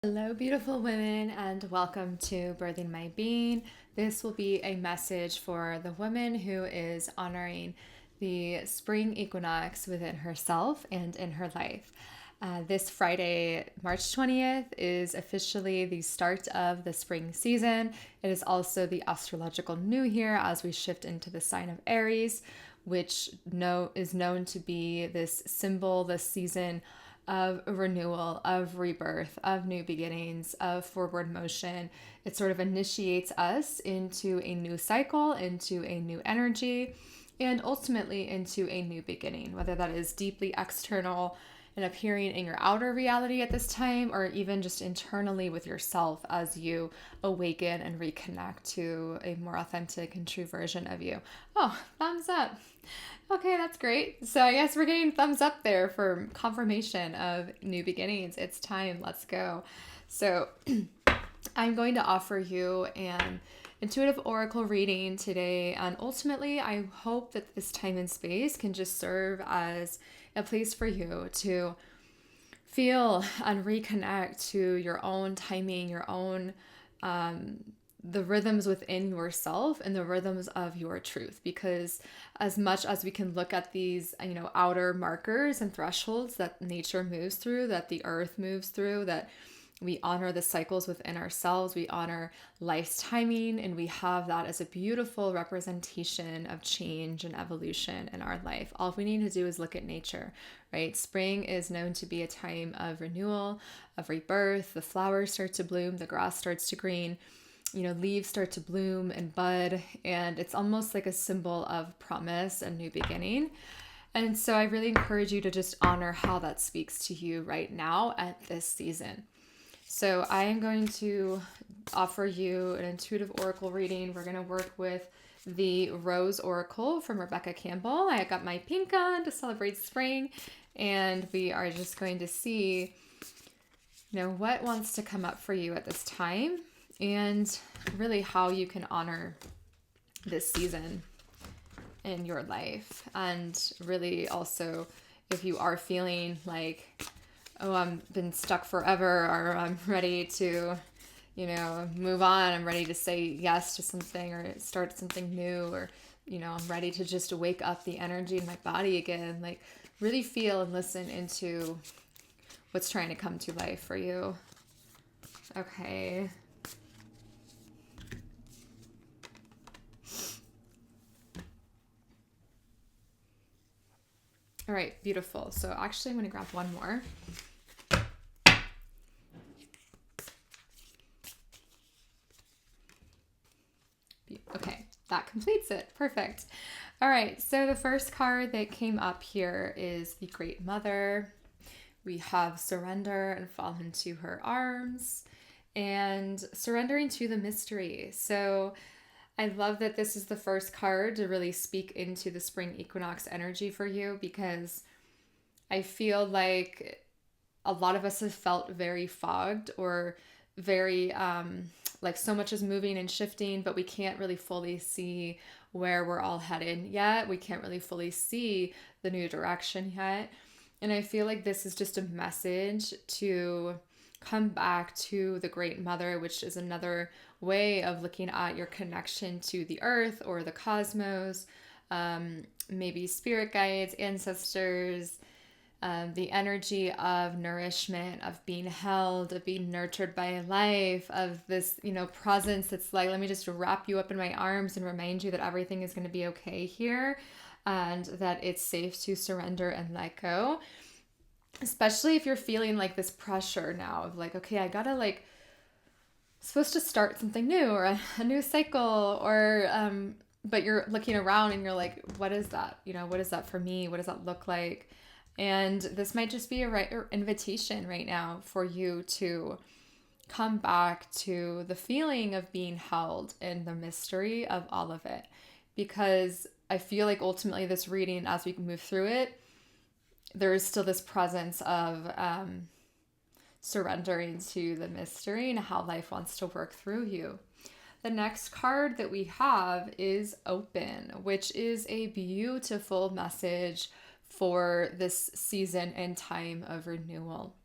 Hello, beautiful women, and welcome to Birthing My Being. This will be a message for the woman who is honoring the spring equinox within herself and in her life. This Friday, March 20th, is officially the start of the spring season. It is also the astrological new year as we shift into the sign of Aries, which is known to be this symbol, this season of renewal, of rebirth, of new beginnings, of forward motion. It sort of initiates us into a new cycle, into a new energy, and ultimately into a new beginning, whether that is deeply external and appearing in your outer reality at this time, or even just internally with yourself as you awaken and reconnect to a more authentic and true version of you. Oh, thumbs up. Okay, that's great. So I guess we're getting thumbs up there for confirmation of new beginnings. It's time. Let's go. So I'm going to offer you an intuitive oracle reading today. And ultimately, I hope that this time and space can just serve as a place for you to feel and reconnect to your own timing, your own the rhythms within yourself and the rhythms of your truth. Because as much as we can look at these, outer markers and thresholds that nature moves through, that the earth moves through, that we honor the cycles within ourselves, we honor life's timing, and we have that as a beautiful representation of change and evolution in our life. All we need to do is look at nature, right? Spring is known to be a time of renewal, of rebirth. The flowers start to bloom, the grass starts to green, leaves start to bloom and bud, and it's almost like a symbol of promise and new beginning. And so I really encourage you to just honor how that speaks to you right now at this season. So I am going to offer you an intuitive oracle reading. We're going to work with the Rose Oracle from Rebecca Campbell. I got my pink on to celebrate spring, and we are just going to see, what wants to come up for you at this time, and really how you can honor this season in your life. And really also, if you are feeling like, oh, I've been stuck forever, or I'm ready to, move on, I'm ready to say yes to something or start something new, or, I'm ready to just wake up the energy in my body again. Like, really feel and listen into what's trying to come to life for you. Okay. All right, beautiful. So actually I'm going to grab one more. Okay, that completes it. Perfect. All right, so the first card that came up here is the Great Mother. We have surrender and fall into her arms and surrendering to the mystery. So I love that this is the first card to really speak into the spring equinox energy for you, because I feel like a lot of us have felt very fogged, or very like so much is moving and shifting, but we can't really fully see where we're all headed yet. We can't really fully see the new direction yet. And I feel like this is just a message to come back to the Great Mother, which is another way of looking at your connection to the earth or the cosmos, maybe spirit guides, ancestors, the energy of nourishment, of being held, of being nurtured by life, of this, presence that's like, let me just wrap you up in my arms and remind you that everything is going to be okay here, and that it's safe to surrender and let go. Especially if you're feeling like this pressure now of like, okay, I gotta supposed to start something new, or a new cycle, or but you're looking around and you're like, what is that? What is that for me? What does that look like? And this might just be a right invitation right now for you to come back to the feeling of being held in the mystery of all of it. Because I feel like ultimately this reading, as we move through it, there is still this presence of surrendering to the mystery and how life wants to work through you. The next card that we have is Open, which is a beautiful message for this season and time of renewal.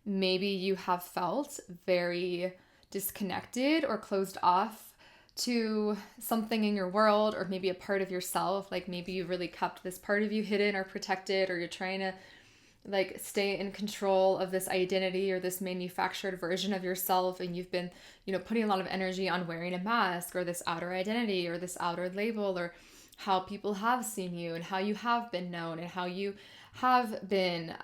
maybe you have felt very disconnected or closed off to something in your world, or maybe a part of yourself. Like maybe you really kept this part of you hidden or protected, or you're trying to like stay in control of this identity or this manufactured version of yourself, and you've been, putting a lot of energy on wearing a mask or this outer identity or this outer label, or how people have seen you and how you have been known and how you have been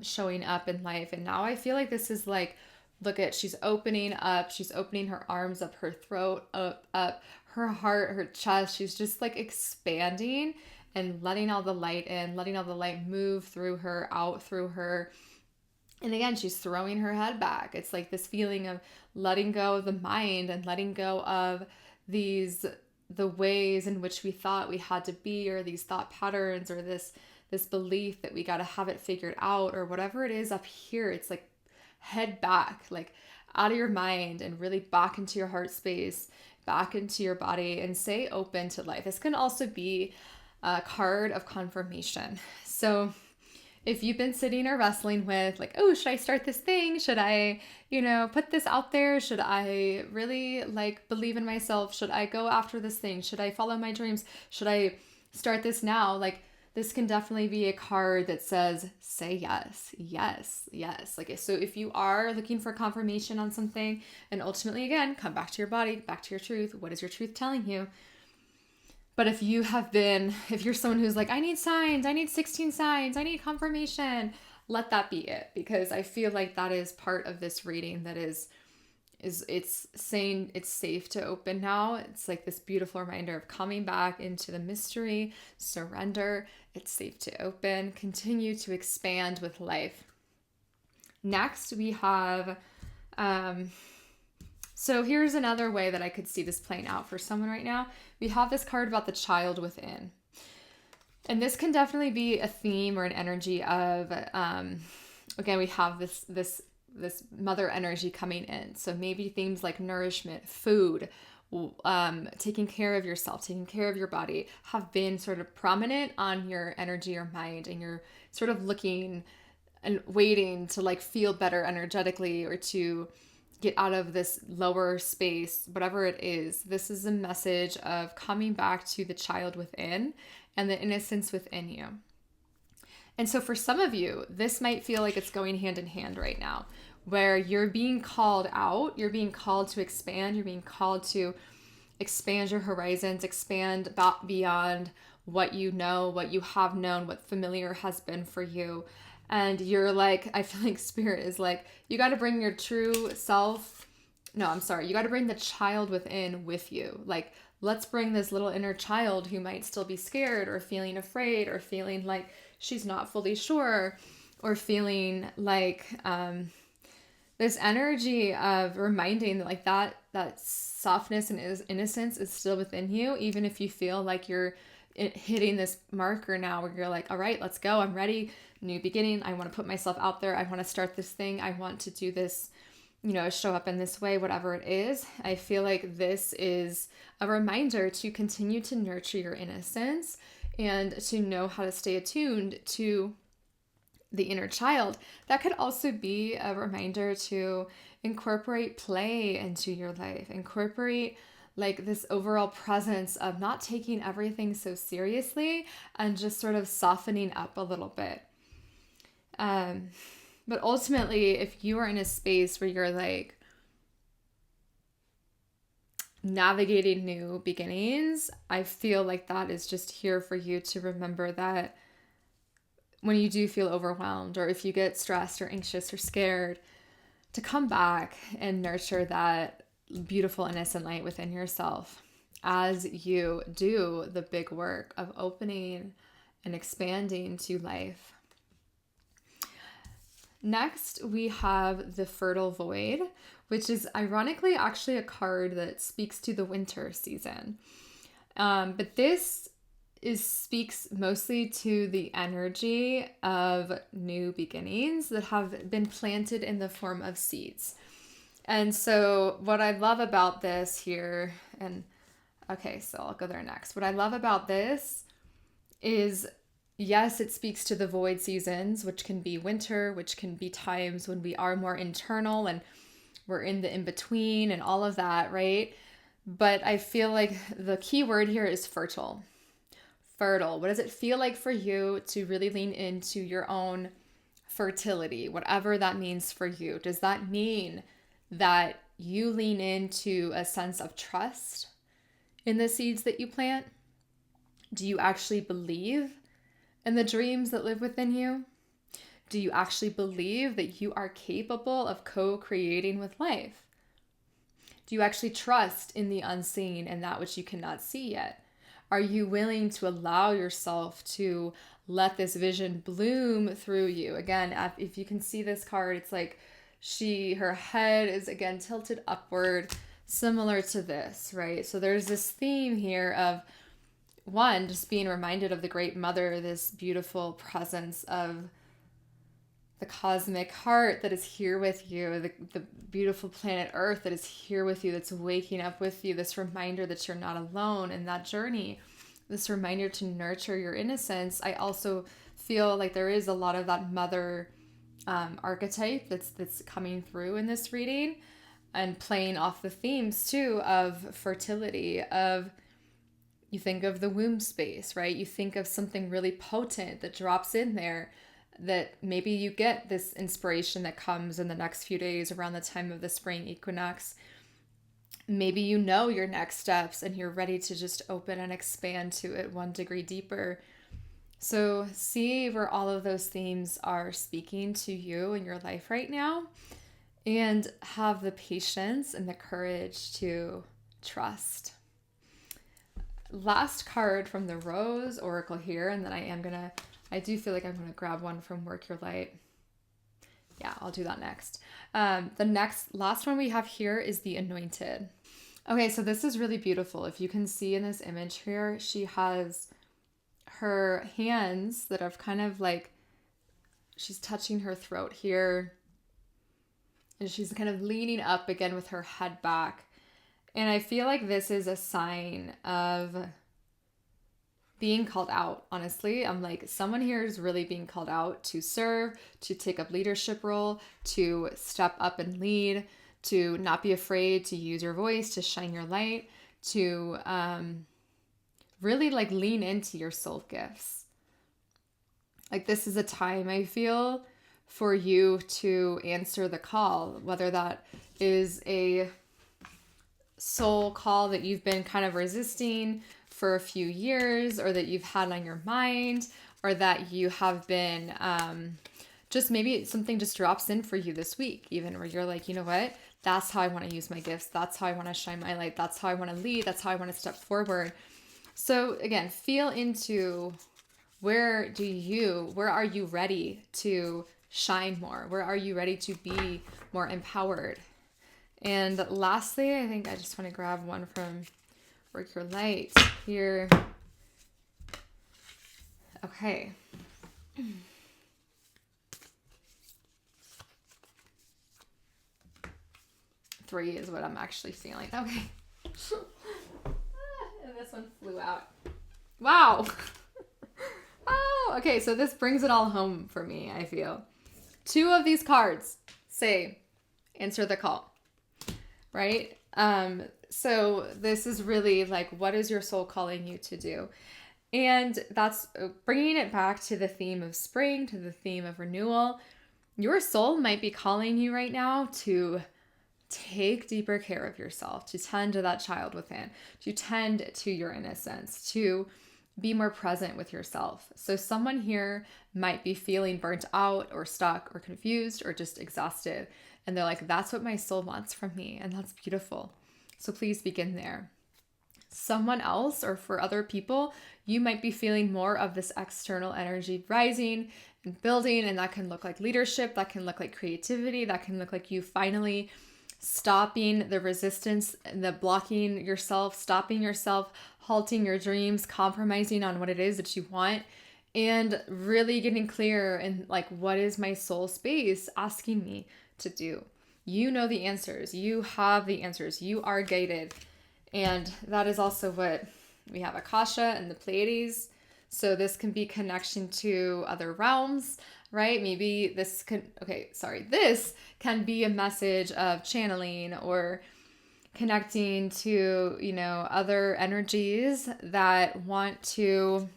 showing up in life. And now I feel like this is like, look at, she's opening up, she's opening her arms up, her throat up, her heart, her chest. She's just like expanding and letting all the light in, letting all the light move through her, out through her. And again, she's throwing her head back. It's like this feeling of letting go of the mind and letting go of the ways in which we thought we had to be, or these thought patterns, or this belief that we got to have it figured out, or whatever it is up here. It's like head back, like out of your mind and really back into your heart space, back into your body, and stay open to life. This can also be a card of confirmation. So if you've been sitting or wrestling with like, oh, should I start this thing? Should I, put this out there? Should I really like believe in myself? Should I go after this thing? Should I follow my dreams? Should I start this now? Like, this can definitely be a card that says, say yes, yes, yes. Like, so if you are looking for confirmation on something, and ultimately, again, come back to your body, back to your truth. What is your truth telling you? But if you're someone who's like, I need signs, I need 16 signs, I need confirmation, let that be it. Because I feel like that is part of this reading that is it's saying it's safe to open now. It's like this beautiful reminder of coming back into the mystery, surrender. It's safe to open, continue to expand with life. Next, we have, so here's another way that I could see this playing out for someone right now. We have this card about the child within. And this can definitely be a theme or an energy of, again, we have this mother energy coming in. So maybe themes like nourishment, food, taking care of yourself, taking care of your body have been sort of prominent on your energy or mind, and you're sort of looking and waiting to like feel better energetically, or to get out of this lower space, whatever it is. This is a message of coming back to the child within and the innocence within you. And so for some of you, this might feel like it's going hand in hand right now, where you're being called out, you're being called to expand, you're being called to expand your horizons, expand beyond what you know, what you have known, what familiar has been for you. And you're like, I feel like spirit is like, you got to bring your true self. No, I'm sorry. You got to bring the child within with you. Like, let's bring this little inner child who might still be scared or feeling afraid or feeling like she's not fully sure, or feeling like this energy of reminding that like that softness and innocence is still within you, even if you feel like you're hitting this marker now where you're like, all right, let's go. I'm ready. New beginning. I want to put myself out there. I want to start this thing. I want to do this, show up in this way, whatever it is. I feel like this is a reminder to continue to nurture your innocence and to know how to stay attuned to the inner child. That could also be a reminder to incorporate play into your life, incorporate like this overall presence of not taking everything so seriously and just sort of softening up a little bit. But ultimately, if you are in a space where you're like navigating new beginnings, I feel like that is just here for you to remember that when you do feel overwhelmed, or if you get stressed or anxious or scared, to come back and nurture that beautiful innocent light within yourself as you do the big work of opening and expanding to life. Next, we have the fertile void, which is ironically actually a card that speaks to the winter season. But this speaks mostly to the energy of new beginnings that have been planted in the form of seeds. And so what I love about this here, and okay, so I'll go there next. What I love about this is yes, it speaks to the void seasons, which can be winter, which can be times when we are more internal and we're in the in between and all of that, right? But I feel like the key word here is fertile. Fertile. What does it feel like for you to really lean into your own fertility, whatever that means for you? Does that mean that you lean into a sense of trust in the seeds that you plant? Do you actually believe in the dreams that live within you? Do you actually believe that you are capable of co-creating with life? Do you actually trust in the unseen and that which you cannot see yet? Are you willing to allow yourself to let this vision bloom through you? Again, if you can see this card, it's like her head is again tilted upward, similar to this, right? So there's this theme here of one, just being reminded of the Great Mother, this beautiful presence of the cosmic heart that is here with you, the beautiful planet Earth that is here with you, that's waking up with you, this reminder that you're not alone in that journey, this reminder to nurture your innocence. I also feel like there is a lot of that mother archetype that's coming through in this reading, and playing off the themes too of fertility, of you think of the womb space, right? You think of something really potent that drops in there, that maybe you get this inspiration that comes in the next few days around the time of the spring equinox. Maybe you know your next steps and you're ready to just open and expand to it 1 degree deeper. So see where all of those themes are speaking to you in your life right now, and have the patience and the courage to trust. Last card from the Rose Oracle here, and then I do feel like I'm going to grab one from Work Your Light. Yeah, I'll do that next. The last one we have here is the Anointed. Okay, so this is really beautiful. If you can see in this image here, she has her hands that are kind of like, she's touching her throat here, and she's kind of leaning up again with her head back. And I feel like this is a sign of being called out, honestly. I'm like, someone here is really being called out to serve, to take up leadership role, to step up and lead, to not be afraid to use your voice, to shine your light, to really like lean into your soul gifts. Like, this is a time, I feel, for you to answer the call, whether that is a soul call that you've been kind of resisting for a few years, or that you've had on your mind, or that you have been just maybe something just drops in for you this week, even, where you're like, you know what, that's how I want to use my gifts, that's how I want to shine my light, that's how I want to lead, that's how I want to step forward. So again, feel into where are you ready to shine more? Where are you ready to be more empowered? And lastly, I think I just want to grab one from Work Your Light here. Okay. 3 is what I'm actually feeling. Okay. And this one flew out. Wow. Oh, okay. So this brings it all home for me, I feel. 2 of these cards say, answer the call, right? So this is really like, what is your soul calling you to do? And that's bringing it back to the theme of spring, to the theme of renewal. Your soul might be calling you right now to take deeper care of yourself, to tend to that child within, to tend to your innocence, to be more present with yourself. So someone here might be feeling burnt out or stuck or confused or just exhausted. And they're like, that's what my soul wants from me. And that's beautiful. So please begin there. Someone else, or for other people, you might be feeling more of this external energy rising and building. And that can look like leadership. That can look like creativity. That can look like you finally stopping the resistance, the blocking yourself, stopping yourself, halting your dreams, compromising on what it is that you want, and really getting clear and like, what is my soul space asking me to do? You know the answers. You have the answers. You are guided. And that is also what we have Akasha and the Pleiades So this can be connection to other realms, right? Maybe this can be a message of channeling or connecting to, other energies that want to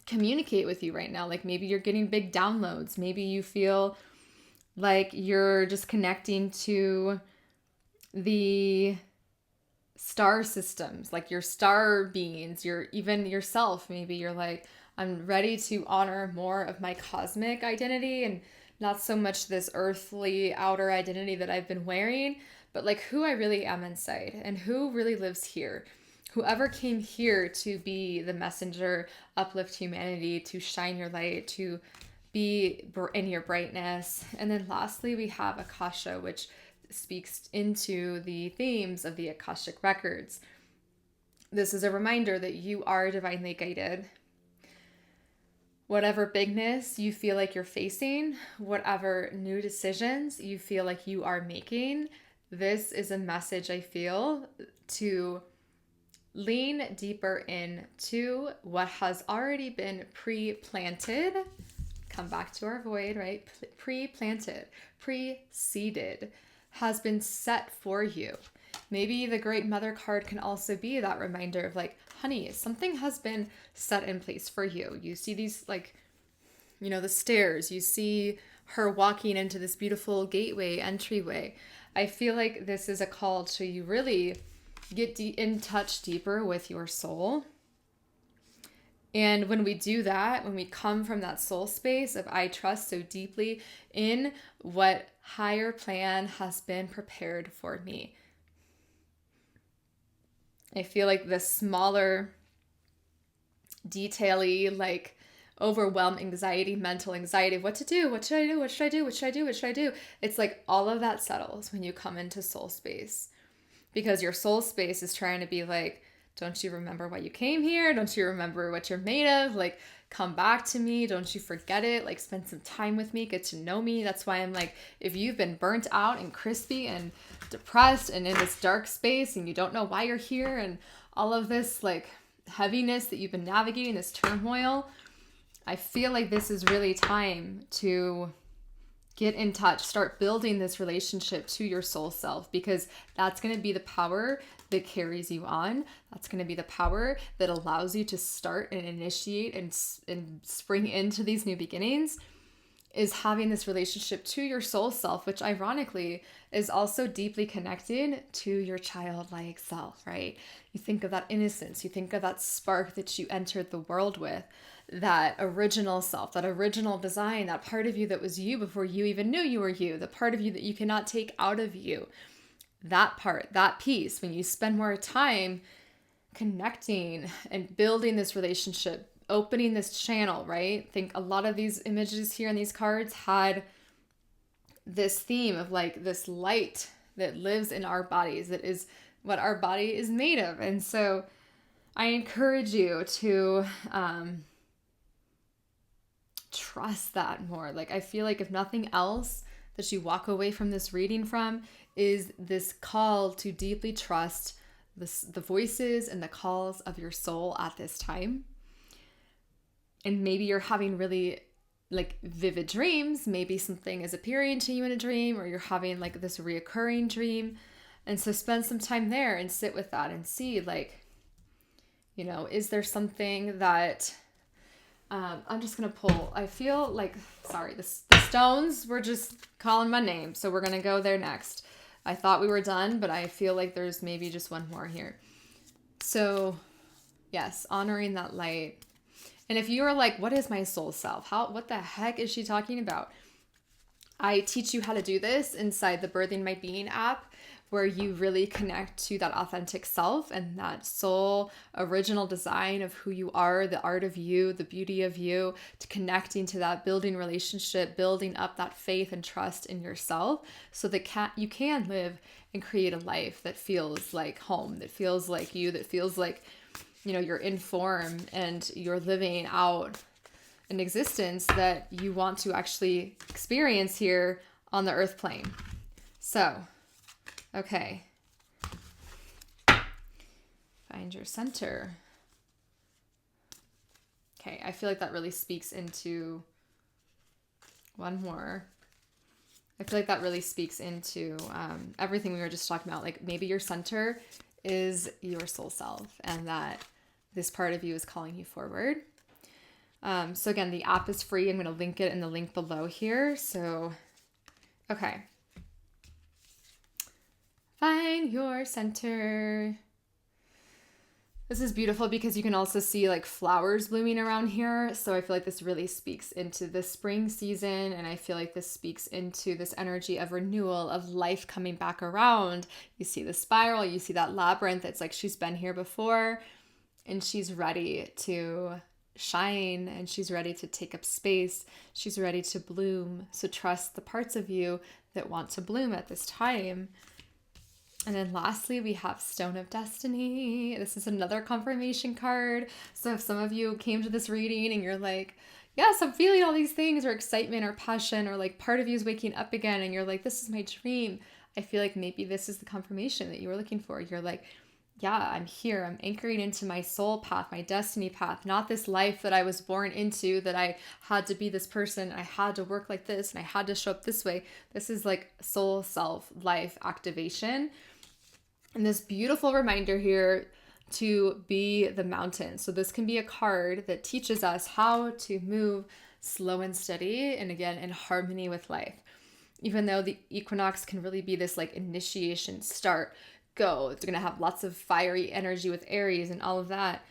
communicate with you right now. Like maybe you're getting big downloads. Maybe you feel like you're just connecting to the star systems, like your star beings, even yourself. Maybe you're like, I'm ready to honor more of my cosmic identity and not so much this earthly outer identity that I've been wearing, but like who I really am inside and who really lives here. Whoever came here to be the messenger, uplift humanity, to shine your light, to be in your brightness. And then lastly, we have Akasha, which speaks into the themes of the Akashic records. This is a reminder that you are divinely guided. Whatever bigness you feel like you're facing, whatever new decisions you feel like you are making, this is a message I feel to lean deeper into what has already been pre-planted. Come back to our void, right? Pre-planted, pre-seeded, has been set for you. Maybe the Great Mother card can also be that reminder of like, honey, something has been set in place for you. You see these the stairs. You see her walking into this beautiful gateway, entryway. I feel like this is a call to you really get in touch deeper with your soul. And when we do that, when we come from that soul space of I trust so deeply in what higher plan has been prepared for me, I feel like the smaller, detail-y, like overwhelmed anxiety, mental anxiety of what to do, what should I do, what should I do, what should I do, what should I do? It's like all of that settles when you come into soul space. Because your soul space is trying to be like, don't you remember why you came here? Don't you remember what you're made of? Like, come back to me. Don't you forget it. Like, spend some time with me. Get to know me. That's why I'm like, if you've been burnt out and crispy and depressed and in this dark space and you don't know why you're here and all of this like heaviness that you've been navigating, this turmoil, I feel like this is really time to get in touch, start building this relationship to your soul self, because that's going to be the power that carries you on. That's going to be the power that allows you to start and initiate and spring into these new beginnings, is having this relationship to your soul self, which ironically is also deeply connected to your childlike self, right? You think of that innocence, you think of that spark that you entered the world with, that original self, that original design, that part of you that was you before you even knew you were you, the part of you that you cannot take out of you. That part, that piece, when you spend more time connecting and building this relationship, opening this channel, right? Think a lot of these images here in these cards had this theme of like this light that lives in our bodies, that is what our body is made of. And so I encourage you to trust that more. Like, I feel like if nothing else that you walk away from this reading from is this call to deeply trust the voices and the calls of your soul at this time. And maybe you're having really like vivid dreams. Maybe something is appearing to you in a dream, or you're having like this reoccurring dream. And so spend some time there and sit with that and see like, is there something that I'm just going to pull. I feel like, sorry, the stones were just calling my name. So we're going to go there next. I thought we were done, but I feel like there's maybe just one more here. So yes, honoring that light. And if you're like, what is my soul self? What the heck is she talking about? I teach you how to do this inside the Birthing My Being app, where you really connect to that authentic self and that soul original design of who you are, the art of you, the beauty of you, to connecting to that, building relationship, building up that faith and trust in yourself, so that you can live and create a life that feels like home, that feels like you, that feels like, you're in form and you're living out an existence that you want to actually experience here on the earth plane. So, okay. Find your center. Okay, I feel like that really speaks into one more. I feel like that really speaks into everything we were just talking about. Like maybe your center is your soul self and that this part of you is calling you forward. So again, the app is free. I'm going to link it in the link below here. So, okay. Find your center. This is beautiful because you can also see like flowers blooming around here. So I feel like this really speaks into the spring season. And I feel like this speaks into this energy of renewal, of life coming back around. You see the spiral, you see that labyrinth. It's like she's been here before and she's ready to shine and she's ready to take up space. She's ready to bloom. So trust the parts of you that want to bloom at this time. And then lastly, we have Stone of Destiny. This is another confirmation card. So if some of you came to this reading and you're like, yes, I'm feeling all these things, or excitement or passion, or like part of you is waking up again and you're like, this is my dream. I feel like maybe this is the confirmation that you were looking for. You're like, yeah, I'm here. I'm anchoring into my soul path, my destiny path, not this life that I was born into, that I had to be this person, I had to work like this, and I had to show up this way. This is like soul self life activation. And this beautiful reminder here to be the mountain. So this can be a card that teaches us how to move slow and steady, and again, in harmony with life. Even though the equinox can really be this like initiation, start, go. It's going to have lots of fiery energy with Aries and all of that.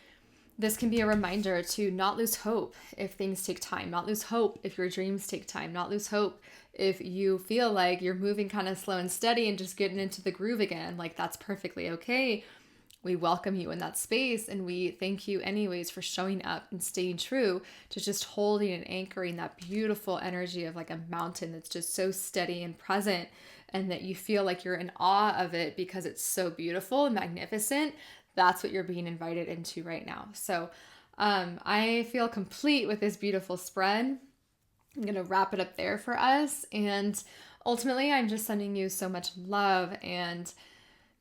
This can be a reminder to not lose hope if things take time, not lose hope if your dreams take time, not lose hope if you feel like you're moving kind of slow and steady and just getting into the groove again. Like that's perfectly okay. We welcome you in that space and we thank you anyways for showing up and staying true to just holding and anchoring that beautiful energy of like a mountain that's just so steady and present, and that you feel like you're in awe of it because it's so beautiful and magnificent. That's what you're being invited into right now. So I feel complete with this beautiful spread. I'm going to wrap it up there for us. And ultimately, I'm just sending you so much love and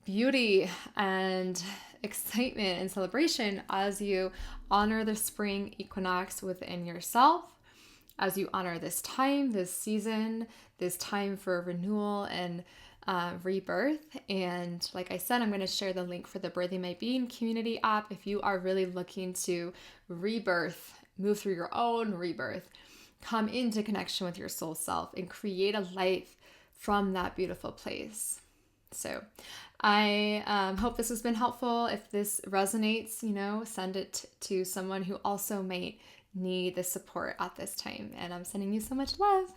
beauty and excitement and celebration as you honor the spring equinox within yourself, as you honor this time, this season, this time for renewal and rebirth. And like I said, I'm going to share the link for the Birthing My Being community app if you are really looking to rebirth, move through your own rebirth, come into connection with your soul self and create a life from that beautiful place. So I hope this has been helpful. If this resonates, send it to someone who also might need the support at this time. And I'm sending you so much love.